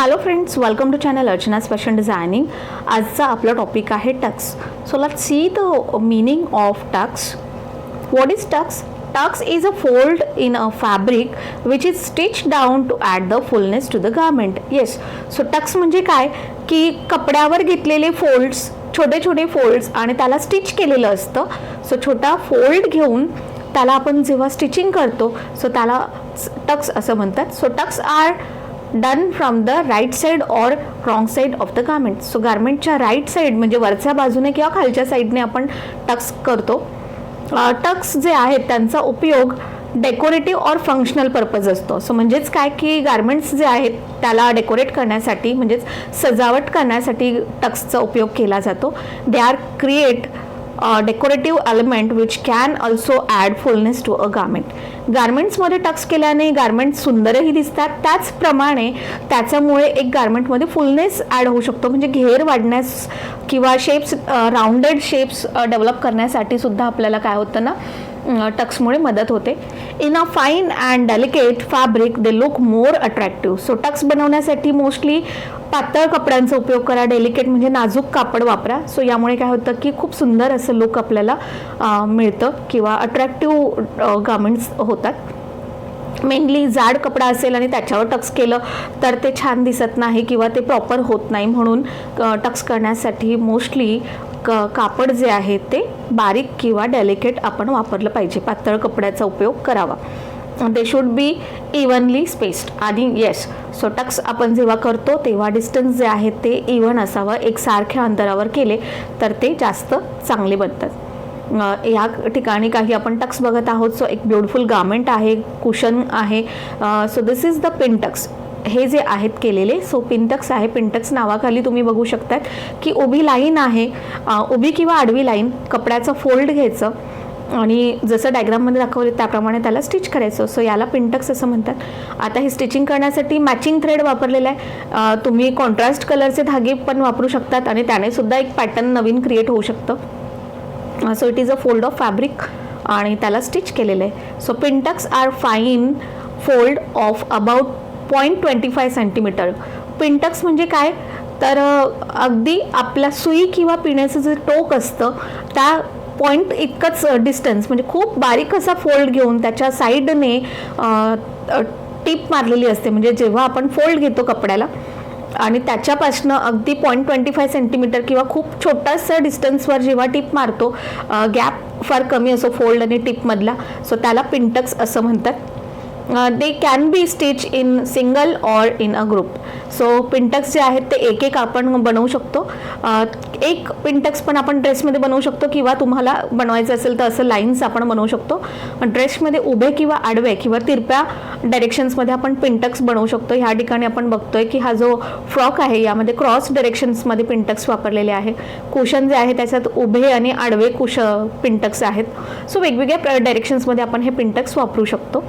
Hello friends, welcome to channel Archana's fashion designing. आजचा आपला topic आहे tucks. So let's see the meaning of tucks. What is tucks? Tux is a fold in a fabric which is stitched down to add the fullness to the garment. Yes, so tucks म्हणजे काय की कपड्यावर घेतलेले folds, छोटे छोटे folds आणि त्याला stitch केलेलं असतं. सो छोटा फोल्ड घेऊन त्याला आपण जेव्हा स्टिचिंग करतो सो त्याला टक्स असं म्हणतात. So tucks are done from the right side or wrong side of the garment. So गार्मेंटच्या राईट साईड म्हणजे वरच्या बाजूने किंवा खालच्या साईडने आपण टक्स करतो. टक्स जे आहेत त्यांचा उपयोग डेकोरेटिव्ह ऑर फंक्शनल पर्पज असतो. सो म्हणजेच काय की गार्मेंट्स जे आहेत त्याला डेकोरेट करण्यासाठी म्हणजेच सजावट करण्यासाठी टक्सचा उपयोग केला जातो. They are create decorative element which can also add fullness to a garment. गार्मेंट्समध्ये टक्स केल्याने गार्मेंट सुंदरही दिसतात, त्याचप्रमाणे त्याच्यामुळे एक गार्मेंटमध्ये फुलनेस ॲड होऊ शकतो. म्हणजे घेर वाढण्यास किंवा शेप्स राऊंडेड शेप्स डेव्हलप करण्यासाठी सुद्धा आपल्याला काय होतं ना टक्समुळे मदत होते. In a fine and delicate fabric they look more attractive. So tucks बनवण्यासाठी मोस्टली पातळ कपड्यांचा उपयोग करा, डेलिकेट म्हणजे नाजूक कापड वापरा. सो यामुळे काय होतं की खूप सुंदर असं लुक आपल्याला मिळतं किंवा अट्रॅक्टिव्ह गार्मेंट्स होतात. मेनली जाड कपडा असेल आणि त्याच्यावर टक्स केलं तर ते छान दिसत नाही किंवा ते प्रॉपर होत नाही. म्हणून टक्स करण्यासाठी मोस्टली कापड जे आहे ते बारीक किंवा डेलिकेट आपण वापरलं पाहिजे, पातळ कपड्याचा उपयोग करावा. They should be evenly spaced. आणि येस, सो टक्स आपण जेव्हा करतो तेव्हा डिस्टन्स जे आहे ते इव्हन असावं, एकसारख्या अंतरावर केले तर ते जास्त चांगले बनतात. या ठिकाणी काही आपण टक्स बघत आहोत. सो एक ब्युटिफुल गार्मेंट आहे, कुशन आहे. So this is the pin tucks. हे जे आहेत केलेले सो पिनटक्स आहे. पिनटक्स नावाखाली तुम्ही बघू शकतात की उभी लाईन आहे, उभी किंवा आडवी लाईन, कपड्याचं फोल्ड घ्यायचं आणि जसं डायग्राममध्ये दाखवले त्याप्रमाणे त्याला स्टिच करायचं. सो याला पिनटक्स असं म्हणतात. आता हे स्टिचिंग करण्यासाठी मॅचिंग थ्रेड वापरलेला आहे. तुम्ही कॉन्ट्रास्ट कलरचे धागे पण वापरू शकतात आणि त्याने सुद्धा एक पॅटर्न नवीन क्रिएट होऊ शकतं. So it is a fold of fabric आणि त्याला स्टिच केलेलं आहे. So pintucks are fine fold of about 0.25 centimetre. Pintucks म्हणजे काय तर अगदी आपल्या सुई किंवा पिण्याचं जे टोक असतं त्या पॉईंट इतकंच डिस्टन्स, म्हणजे खूप बारीक असा फोल्ड घेऊन त्याच्या साईडने टिप मारलेली असते. म्हणजे जेव्हा आपण फोल्ड घेतो कपड्याला आणि त्याच्यापासनं अगदी 0.25 सेंटीमीटर किंवा खूप छोटासा डिस्टन्सवर जेव्हा टिप मारतो, गॅप फार कमी असो फोल्ड आणि टिपमधला, सो त्याला पिनटक्स असं म्हणतात. They can be stitch in single or in a group. So pintucks जे आहेत ते एक एक आपण बनवू शकतो. एक पिनटक्स पण आपण ड्रेसमध्ये बनवू शकतो किंवा तुम्हाला बनवायचं असेल तर असं लाईन्स आपण बनवू शकतो. ड्रेसमध्ये उभे किंवा आडवे किंवा तिरप्या डायरेक्शन्समध्ये आपण पिनटक्स बनवू शकतो. ह्या ठिकाणी आपण बघतोय की हा जो फ्रॉक आहे यामध्ये क्रॉस डायरेक्शन्समध्ये पिनटक्स वापरलेले आहे. कुशन जे आहे त्याच्यात उभे आणि आडवे पिनटक्स आहेत. सो वेगवेगळ्या डायरेक्शन्समध्ये आपण हे पिनटक्स वापरू शकतो.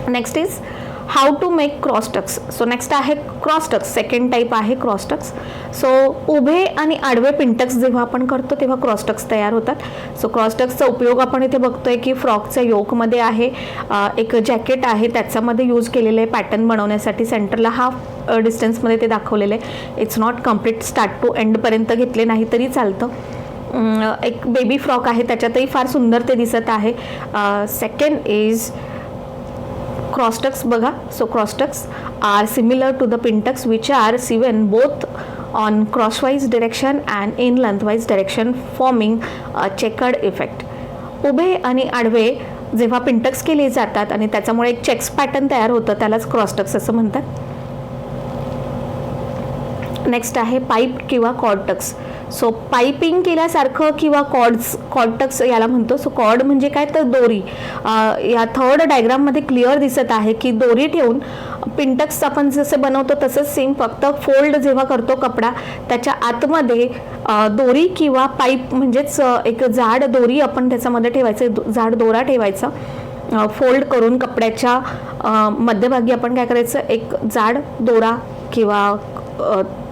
Next is how to make cross tucks. So next आहे क्रॉस टक्स. सेकंड टाईप आहे क्रॉस टक्स. सो उभे आणि आडवे पिनटक्स जेव्हा आपण करतो तेव्हा क्रॉस टक्स तयार होतात. सो क्रॉस टक्सचा उपयोग आपण इथे बघतोय की फ्रॉकच्या योकमध्ये आहे, एक जॅकेट आहे त्याच्यामध्ये यूज केलेलं आहे पॅटर्न बनवण्यासाठी. सेंटरला हाफ डिस्टन्समध्ये ते दाखवलेलं आहे. It's not complete start to एंडपर्यंत घेतले नाही तरी चालतं. एक बेबी फ्रॉक आहे त्याच्यातही फार सुंदर ते दिसत आहे. सेकंड इज क्रॉसटक्स बघा. So crosstucks are similar to the pintucks which are sewn both on crosswise direction and in lengthwise direction forming a checkered effect. उभे आणि आडवे जेव्हा पिनटक्स केले जातात आणि त्याच्यामुळे एक चेक्स पॅटर्न तयार होतं त्यालाच क्रॉसटक्स असं म्हणतात. नेक्स्ट आहे पाईप किंवा कॉर्डटक्स. सो पाईपिंग केल्यासारखं किंवा कॉर्डटक्स याला म्हणतो. सो कॉर्ड म्हणजे काय तर दोरी. या थर्ड डायग्राममध्ये क्लिअर दिसत आहे की दोरी ठेवून पिनटक्स आपण जसं बनवतो तसंच सेम, फक्त फोल्ड जेव्हा करतो कपडा त्याच्या आतमध्ये दोरी किंवा पाईप म्हणजेच एक जाड दोरी आपण त्याच्यामध्ये ठेवायचं, जाड दोरा ठेवायचा. फोल्ड करून कपड्याच्या मध्यभागी आपण काय करायचं, एक जाड दोरा किंवा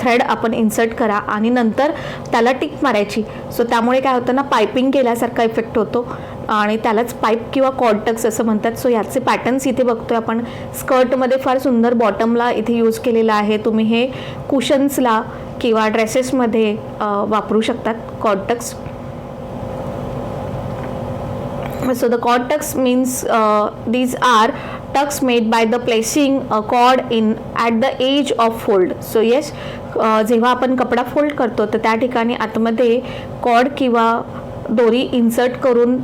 थ्रेड आपण इन्सर्ट करा आणि नंतर त्याला टिक मारायची. सो त्यामुळे काय होतं ना पायपिंग केल्यासारखा इफेक्ट होतो. आणि त्यालाच पाईप किंवा कॉर्ड टक्स असं म्हणतात. सो याचे पॅटर्न्स इथे बघतोय आपण. स्कर्टमध्ये फार सुंदर बॉटमला इथे यूज केलेलं आहे. तुम्ही हे कुशन्सला किंवा ड्रेसेसमध्ये वापरू शकतात cord tucks. So the cord tucks means these are tucks made by the placing a cord in at the edge of fold. So yes, जेव्हा आपण कपडा फोल्ड करतो तर त्या ठिकाणी आतमध्ये कॉर्ड किंवा दोरी इन्सर्ट करून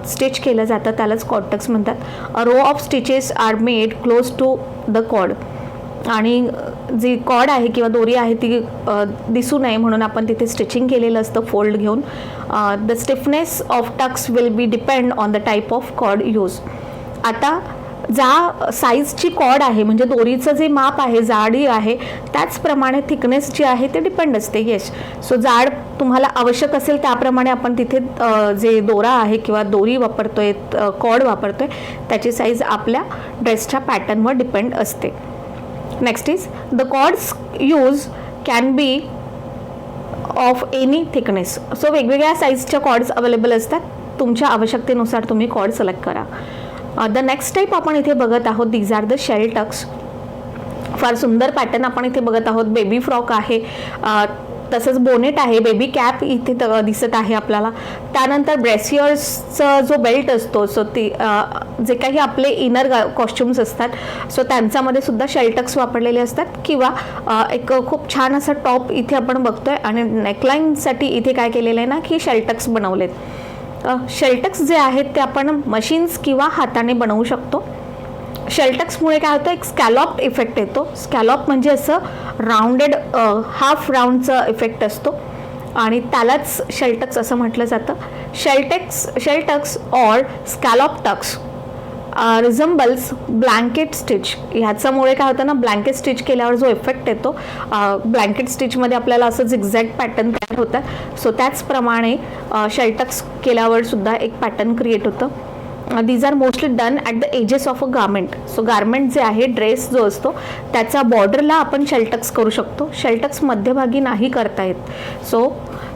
स्टिच केलं जातं, त्यालाच कॉर्ड टक्स म्हणतात. A row of stitches are made close to the cord. आणि जी कॉर्ड आहे किंवा दोरी आहे ती दिसू नये म्हणून आपण तिथे स्टिचिंग केलेलं असतं फोल्ड घेऊन. The stiffness of tucks will be depend on the type of cord use. आता ज्या साईजची कॉर्ड आहे म्हणजे दोरीचं जे माप आहे, जाडी आहे, त्याचप्रमाणे थिकनेस जी आहे ते डिपेंड असते. येस, सो जाड तुम्हाला आवश्यक असेल त्याप्रमाणे आपण तिथे जे दोरा आहे किंवा दोरी वापरतोय, कॉर्ड वापरतोय, त्याची साईज आपल्या ड्रेसच्या पॅटर्नवर डिपेंड असते. Next is the cords use can be of any thickness. So वेगवेगळ्या साईजच्या कॉर्ड्स अवेलेबल असतात, तुमच्या आवश्यकतेनुसार तुम्ही कॉर्ड सिलेक्ट करा. द नेक्स्ट टाईप आपण इथे बघत आहोत, these are the shell tucks. फार सुंदर पॅटर्न आपण इथे बघत आहोत. बेबी फ्रॉक आहे, तसंच बोनेट आहे, बेबी कॅप इथे दिसत आहे आपल्याला. त्यानंतर ब्रेसियर्सचा जो बेल्ट असतो, सो ते जे काही आपले इनर कॉस्ट्युम्स असतात, सो त्यांच्यामध्ये सुद्धा शेलटक्स वापरलेले असतात. किंवा एक खूप छान असा टॉप इथे आपण बघतोय आणि नेकलाईनसाठी इथे काय केलेलं आहे ना की शेलटक्स बनवलेत. शेलटक्स जे आहेत ते आपण मशीन्स किंवा हाताने बनवू शकतो. शेलटक्समुळे काय होतं, एक स्कॅलॉप इफेक्ट येतो. स्कॅलॉप म्हणजे असं राऊंडेड हाफ राऊंडचा इफेक्ट असतो आणि त्यालाच शेलटक्स असं म्हटलं जातं. Shell tucks or scallop tucks resembles blanket stitch. ह्याच्यामुळे काय होतं ना, ब्लँकेट स्टिच केल्यावर जो इफेक्ट येतो, ब्लँकेट स्टिचमध्ये आपल्याला असं झिगझॅग पॅटर्न तयार होतात. सो त्याचप्रमाणे शेलटक्स केल्यावर सुद्धा एक पॅटर्न क्रिएट होतं. These are mostly done at the edges of a garment. So garment जे आहे, ड्रेस जो असतो त्याचा बॉर्डरला आपण शेलटक्स करू शकतो. शेलटक्स मध्यभागी नाही करता येत. सो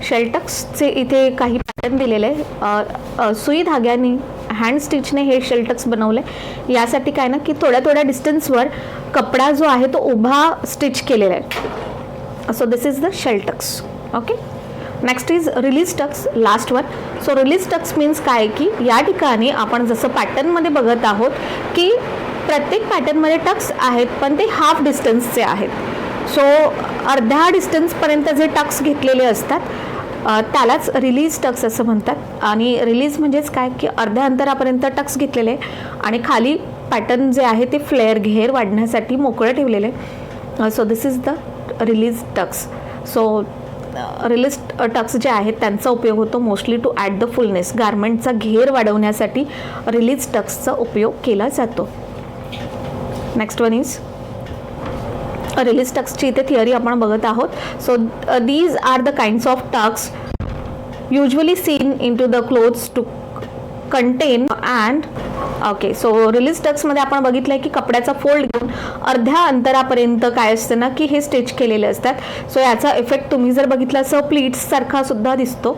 शेलटक्सचे इथे काही पॅटर्न दिलेले आहे. सुई धाग्याने हँड स्टिचने हे शेलटक्स बनवले. यासाठी काय ना की थोड्या थोड्या डिस्टन्सवर कपडा जो आहे तो उभा स्टिच केलेला आहे. So this is the shell tucks. Okay, next is release tucks, last one. So release tucks means काय की या ठिकाणी आपण जसं पॅटर्नमध्ये बघत आहोत की प्रत्येक पॅटर्नमध्ये टक्स आहेत पण ते हाफ डिस्टन्सचे आहेत. सो अर्ध्या डिस्टन्सपर्यंत जे टक्स घेतलेले असतात त्यालाच रिलीज टक्स असं म्हणतात. आणि रिलीज म्हणजेच काय की अर्ध्या अंतरापर्यंत टक्स घेतलेले आणि खाली पॅटर्न जे आहे ते फ्लेअर, घेर वाढण्यासाठी मोकळं ठेवलेले. So this is the release tucks. So release tucks जे आहेत त्यांचा उपयोग होतो mostly to add the fullness. गारमेंटचा घेर वाढवण्यासाठी रिलीज टक्सचा उपयोग केला जातो. नेक्स्ट वन इज रिलीज टक्सची इथे थिअरी आपण बघत आहोत. So these are the kinds of tucks usually seen in to the clothes to contain and okay. So release टक्समध्ये आपण बघितलं आहे की कपड्याचा फोल्ड घेऊन अर्ध्या अंतरापर्यंत काय असतं ना की हे स्टिच केलेले असतात. सो याचा इफेक्ट तुम्ही जर बघितला असं प्लीट्ससारखा सुद्धा दिसतो.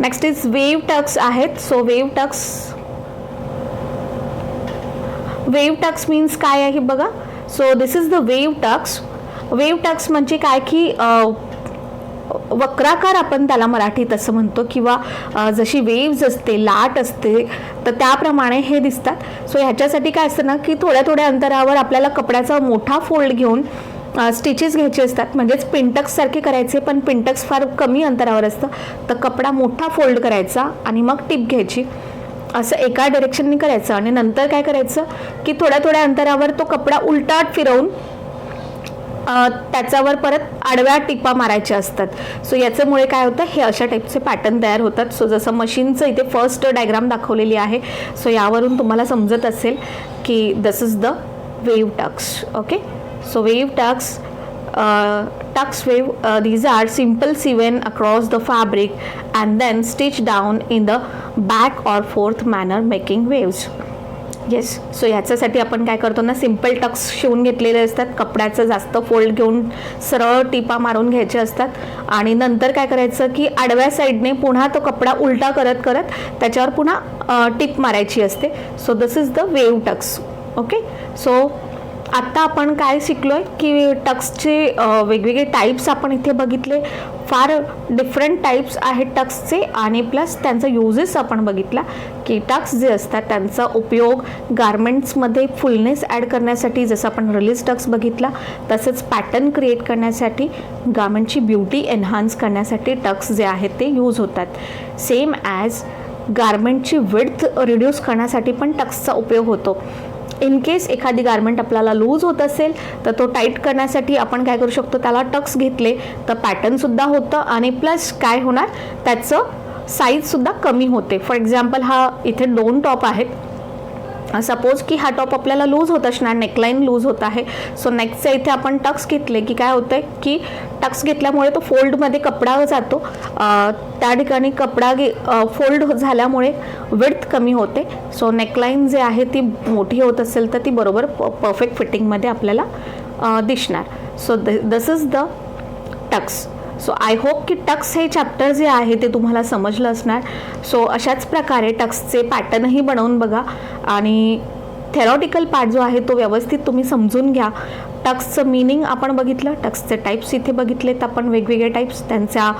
नेक्स्ट इज वेव टक्स आहेत. सो वेव टक्स मीन्स काय आहे बघा. So this is the wave tucks. Wave tucks म्हणजे काय की वक्राकार आपण त्याला मराठीत असं म्हणतो किंवा जशी वेव्ज असते, लाट असते, तर त्याप्रमाणे हे दिसतात. सो ह्याच्यासाठी काय असतं ना की थोड्या थोड्या अंतरावर आपल्याला कपड्याचा मोठा फोल्ड घेऊन स्टिचेस घ्यायचे असतात. म्हणजेच पिंटक्स सारखे करायचे, पण पिंटक्स फार कमी अंतरावर असतं. तर कपडा मोठा फोल्ड करायचा आणि मग टिप घ्यायची, असं एका डायरेक्शनने करायचं. आणि नंतर काय करायचं की थोड्या थोड्या अंतरावर तो कपडा उलटाट फिरवून त्याच्यावर परत आडव्या टिपा मारायच्या असतात. सो याच्यामुळे काय होतं, हे अशा टाईपचे पॅटर्न तयार होतात. सो जसं मशीनचं इथे फर्स्ट डायग्राम दाखवलेली आहे. सो यावरून तुम्हाला समजत असेल की this is the wave tucks. Okay, so wave tucks, tucks wave, these are simple sewn across the fabric and then stitched down in the back or forth manner making waves. Yes. So ह्याच्यासाठी आपण काय करतो ना, simple Tux शिवून घेतलेले असतात. कपड्याचं जास्त फोल्ड घेऊन सरळ टिपा मारून घ्यायचे असतात आणि नंतर काय करायचं की आडव्या साईडने पुन्हा तो कपडा उलटा करत करत त्याच्यावर पुन्हा टिप मारायची असते. So this is the wave tucks. Okay. So आत्ता आपण काय शिकलोय की टक्सचे वेगवेगळे टाईप्स आपण इथे बघितले. फार डिफरंट टाईप्स आहेत टक्सचे आणि प्लस त्यांचा युजेस आपण बघितला की टक्स जे असतात त्यांचा उपयोग गारमेंट्समध्ये फुलनेस ॲड करण्यासाठी, जसं आपण रिलीज टक्स बघितला, तसंच पॅटर्न क्रिएट करण्यासाठी, गारमेंटची ब्युटी एन्हान्स करण्यासाठी टक्स जे आहेत ते यूज होतात. सेम ॲज गारमेंटची विड्थ रिड्यूस करण्यासाठी पण टक्सचा उपयोग होतो. इन केस एखादी गारमेंट आपल्याला लूज होत असेल तर तो टाईट करण्यासाठी आपण काय करू शकतो, त्याला टक्स घेतले तर पॅटर्नसुद्धा होतं आणि प्लस काय होणार, त्याचं साईजसुद्धा कमी होते. फॉर एक्झाम्पल हा इथे 2 टॉप आहेत. सपोज की हा टॉप आपल्याला लूज होत असणार, नेकलाईन लूज होत आहे. सो नेकच्या इथे आपण टक्स घेतले की काय होतं की टक्स घेतल्यामुळे तो फोल्डमध्ये कपडा जातो. त्या ठिकाणी कपडा फोल्ड झाल्यामुळे विड्थ कमी होते. सो नेकलाईन जे आहे ती मोठी होत असेल तर ती बरोबर परफेक्ट फिटिंगमध्ये आपल्याला दिसणार. So this is the tucks. So I hope की टक्स हे चॅप्टर जे आहे ते तुम्हाला समजलं असणार. सो अशाच प्रकारे टक्सचे पॅटर्नही बनवून बघा आणि थेरॉटिकल पार्ट जो आहे तो व्यवस्थित तुम्ही समजून घ्या. टक्सचं मीनिंग आपण बघितलं, टक्सचे टाईप्स इथे बघितलेत आपण, वेगवेगळे टाईप्स, त्यांच्या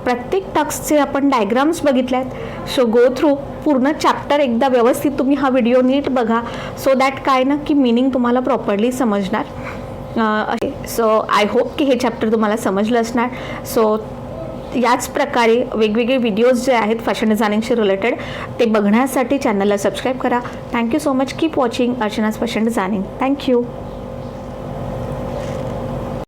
प्रत्येक टक्सचे आपण डायग्राम्स बघितले आहेत. सो गो थ्रू पूर्ण चॅप्टर एकदा व्यवस्थित तुम्ही हा व्हिडिओ नीट बघा, सो दॅट काय ना की मीनिंग तुम्हाला प्रॉपरली समजणार. सो आय होप की हे चॅप्टर तुम्हाला समजलं असणार. सो याच प्रकारे वेगवेगळे व्हिडिओज जे आहेत फॅशन डिझायनिंगशी रिलेटेड ते बघण्यासाठी चॅनलला सबस्क्राईब करा. Thank you so much. Keep watching Archana's fashion designing. Thank you.